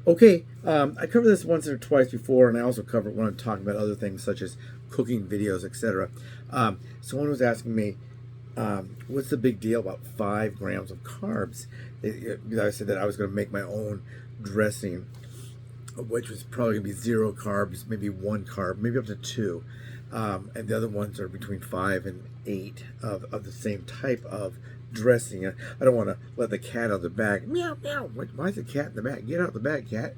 Okay, I covered this once or twice before, and I also covered when I'm talking about other things such as cooking videos, etc. Someone was asking me, what's the big deal about 5 grams of carbs? I said that I was going to make my own dressing, which was probably going to be 0 carbs, maybe 1 carb, maybe up to 2. And the other ones are between 5 and 8 of the same type of dressing. I don't want to let the cat out of the bag. Meow, meow. Why is the cat in the bag? Get out of the bag, cat.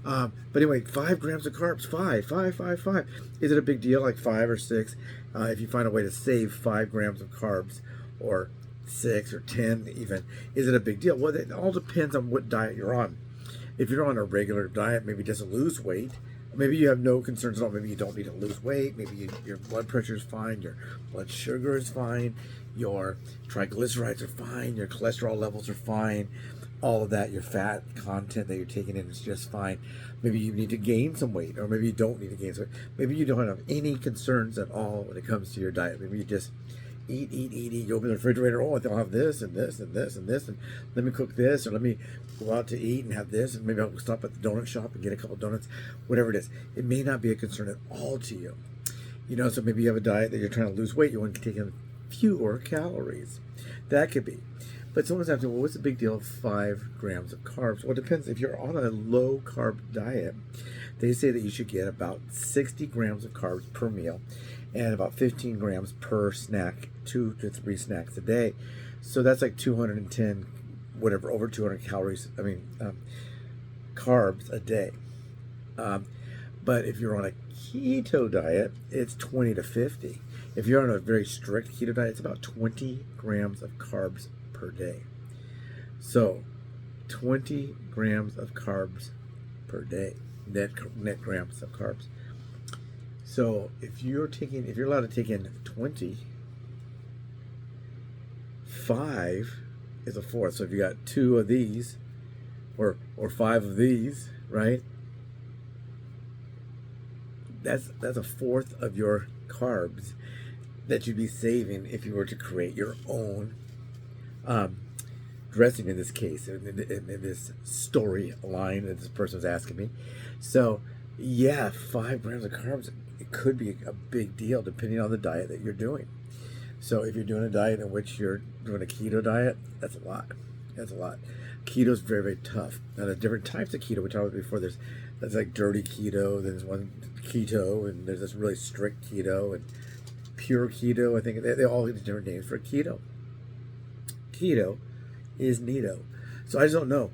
But anyway, 5 grams of carbs, five. Is it a big deal, like 5 or 6? If you find a way to save 5 grams of carbs, or 6 or 10 even, is it a big deal? Well, it all depends on what diet you're on. If you're on a regular diet, maybe just to lose weight, maybe you have no concerns at all. Maybe you don't need to lose weight. Maybe your blood pressure is fine. Your blood sugar is fine. Your triglycerides are fine. Your cholesterol levels are fine. All of that, your fat content that you're taking in is just fine. Maybe you need to gain some weight, or maybe you don't need to gain some weight. Maybe you don't have any concerns at all when it comes to your diet. Maybe you just eat. You open the refrigerator, oh, I'll have this and this and this and this, and let me cook this, or let me go out to eat and have this, and maybe I'll stop at the donut shop and get a couple donuts, whatever it is. It may not be a concern at all to you. So maybe you have a diet that you're trying to lose weight, you want to take in fewer calories. That could be. But someone's asking, well, what's the big deal of 5 grams of carbs? Well, it depends. If you're on a low carb diet, they say that you should get about 60 grams of carbs per meal and about 15 grams per snack, 2 to 3 snacks a day. So that's like 210, whatever, over 200 calories, carbs a day. But if you're on a keto diet, it's 20 to 50. If you're on a very strict keto diet, it's about 20 grams of carbs per day. So 20 grams of carbs per day, net grams of carbs. So if you're allowed to take in 20, 5 is a fourth. So if you got 2 of these, or 5 of these, right? That's a fourth of your carbs that you'd be saving if you were to create your own dressing, in this case, in this storyline that this person was asking me. So yeah, 5 grams of carbs, it could be a big deal depending on the diet that you're doing. So if you're doing a diet in which you're doing a keto diet, that's a lot. Keto is very, very tough. Now there's different types of keto. We talked about before. There's like dirty keto, there's one keto, and there's this really strict keto and pure keto. I think they all have different names for keto. Keto is neato. So I just don't know.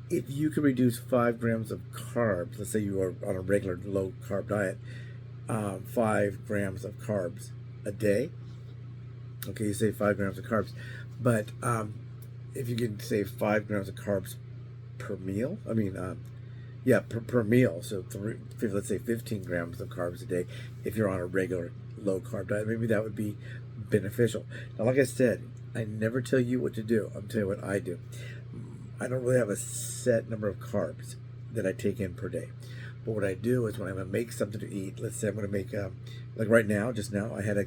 If you could reduce 5 grams of carbs, let's say you are on a regular low carb diet, 5 grams of carbs a day. Okay, you save 5 grams of carbs, but if you can save 5 grams of carbs per meal, per meal. So let's say 15 grams of carbs a day. If you're on a regular low carb diet, maybe that would be beneficial. Now, like I said, I never tell you what to do. I'm telling you what I do. I don't really have a set number of carbs that I take in per day. But what I do is when I'm going to make something to eat, let's say I'm going to make, like right now, just now, I had a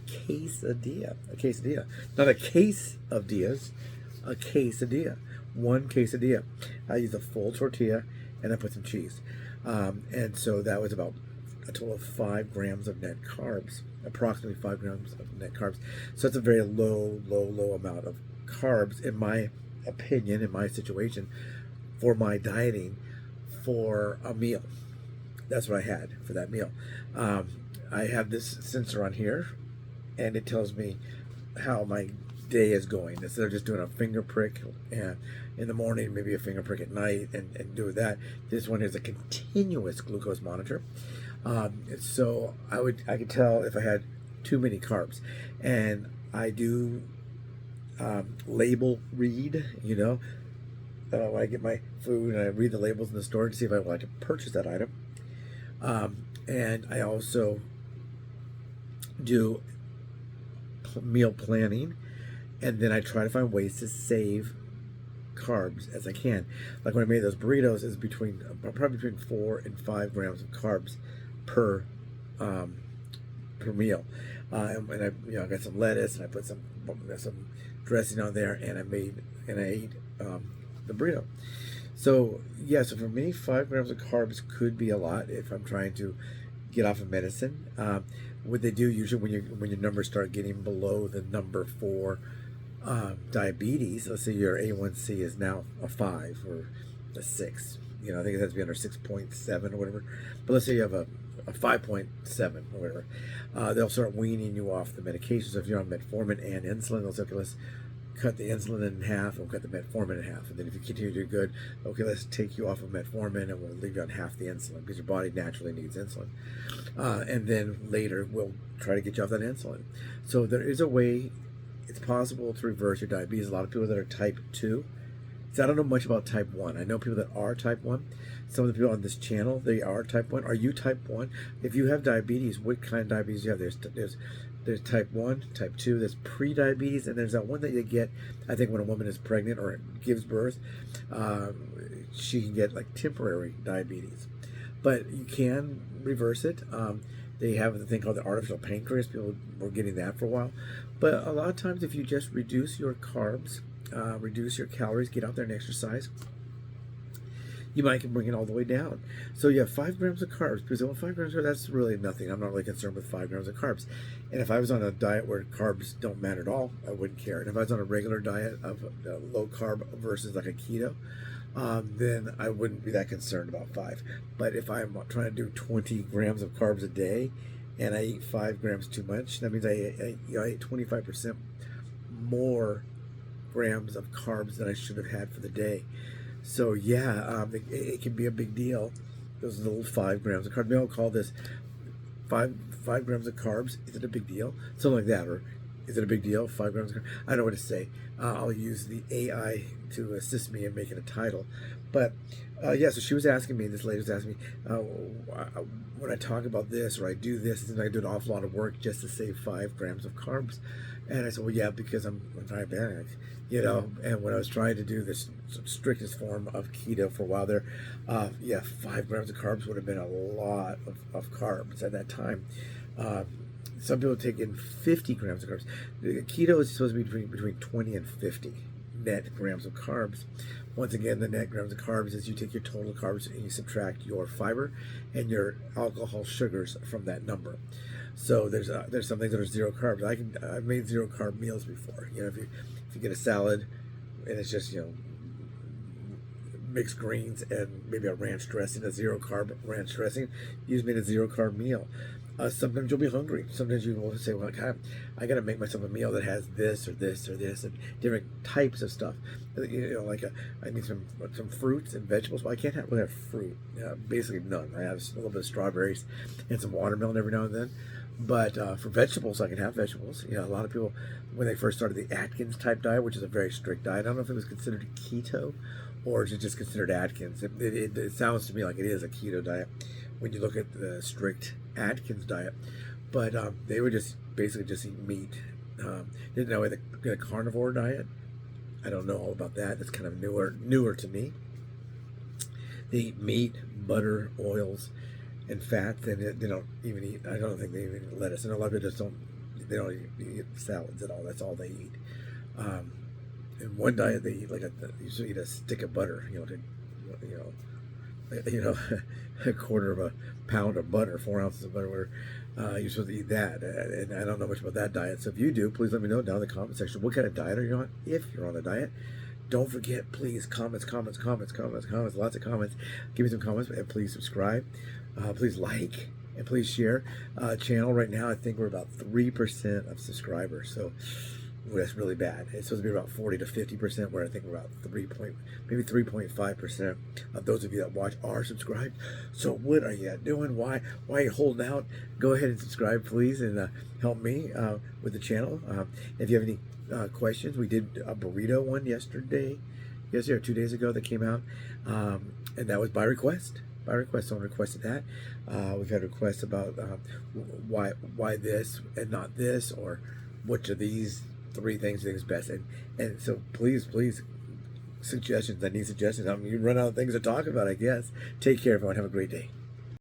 quesadilla. Not a case of dias, a quesadilla. One quesadilla. I use a full tortilla and I put some cheese. And so that was about a total of 5 grams of net carbs, approximately 5 grams of net carbs. So it's a very low amount of carbs, in my opinion, in my situation, for my dieting for a meal. That's what I had for that meal. I have this sensor on here, and it tells me how my day is going. Instead of just doing a finger prick in the morning, maybe a finger prick at night, and do that, this one is a continuous glucose monitor. So I could tell if I had too many carbs, and I do label read. When I get my food and I read the labels in the store to see if I would like to purchase that item. And I also do meal planning, and then I try to find ways to save carbs as I can. Like when I made those burritos, is probably between 4 and 5 grams of carbs per meal. And I got some lettuce, and I put some dressing on there, and I ate the burrito. So yeah, so for me, 5 grams of carbs could be a lot if I'm trying to get off of medicine. What they do usually when your numbers start getting below the number for diabetes, let's say your A1C is now a 5 or a 6. You know, I think it has to be under 6.7 or whatever. But let's say you have a 5.7 or whatever. They'll start weaning you off the medication. So if you're on metformin and insulin, they'll say, okay, let's cut the insulin in half and cut the metformin in half. And then if you continue to do good, okay, let's take you off of metformin and we'll leave you on half the insulin because your body naturally needs insulin. And then later we'll try to get you off that insulin. So there is a way, it's possible to reverse your diabetes. A lot of people that are type 2. So I don't know much about type 1. I know people that are type 1. Some of the people on this channel, they are type 1. Are you type 1? If you have diabetes, what kind of diabetes do you have? There's type 1, type 2, there's pre-diabetes, and there's that one that you get, I think, when a woman is pregnant or gives birth. She can get like temporary diabetes. But you can reverse it. They have the thing called the artificial pancreas. People were getting that for a while. But a lot of times if you just reduce your carbs, reduce your calories, get out there and exercise, you might can bring it all the way down. So you have 5 grams of carbs. People say, well, 5 grams, that's really nothing. I'm not really concerned with 5 grams of carbs. And if I was on a diet where carbs don't matter at all, I wouldn't care. And if I was on a regular diet of low carb versus like a keto, then I wouldn't be that concerned about 5. But if I'm trying to do 20 grams of carbs a day and I eat 5 grams too much, that means I ate 25% more grams of carbs than I should have had for the day. So yeah, it can be a big deal. Those little 5 grams of carbs. Maybe I'll call this 5 grams of carbs. Is it a big deal? Something like that. Or is it a big deal? 5 grams of carbs. I don't know what to say. I'll use the AI to assist me in making a title. But yeah, so she was asking me, this lady was asking me, when I talk about this or I do this, I do an awful lot of work just to save 5 grams of carbs. And I said, well, yeah, because I'm diabetic, you know. And when I was trying to do this strictest form of keto for a while there, yeah, 5 grams of carbs would have been a lot of carbs at that time. Some people take in 50 grams of carbs. Keto is supposed to be between 20 and 50 net grams of carbs. Once again, the net grams of carbs is you take your total carbs and you subtract your fiber and your alcohol sugars from that number. So there's some things that are 0 carbs. I've made 0 carb meals before. You know, if you get a salad and it's just, you know, mixed greens and maybe a ranch dressing, a 0 carb ranch dressing, you just made a 0 carb meal. Sometimes you'll be hungry. Sometimes you will say, well, God, I got to make myself a meal that has this or this or this and different types of stuff. You know, like I need some fruits and vegetables. Well, I can't really have fruit. Basically none. I have a little bit of strawberries and some watermelon every now and then. But for vegetables, I can have vegetables. You know, a lot of people, when they first started the Atkins type diet, which is a very strict diet, I don't know if it was considered keto or is it just considered Atkins. It sounds to me like it is a keto diet when you look at the strict Atkins diet. But they would just basically just eat meat. Didn't know the carnivore diet. I don't know all about that. That's kind of newer to me. They eat meat, butter, oils, and fat. And they don't even eat. I don't think they even eat lettuce. And a lot of people just don't. They don't eat salads at all. That's all they eat. In one diet, they eat usually eat a stick of butter. A quarter of a pound of butter, 4 ounces of butter. You're supposed to eat that, and I don't know much about that diet. So if you do, please let me know down in the comment section. What kind of diet are you on? If you're on a diet, don't forget, please, comments, lots of comments. Give me some comments, and please subscribe. Please like, and please share. Channel right now, I think we're about 3% of subscribers. So that's really bad. It's supposed to be about 40 to 50%, where I think we're about maybe 3.5% of those of you that watch are subscribed. So what are you doing? Why are you holding out? Go ahead and subscribe, please, and help me with the channel. If you have any questions, we did a burrito one yesterday or 2 days ago that came out, and that was by request. Someone requested that. We've had requests about why this and not this, or which of these 3 things you think is best, and so please suggestions. I need suggestions. I mean, you run out of things to talk about, I guess. Take care, everyone. Have a great day.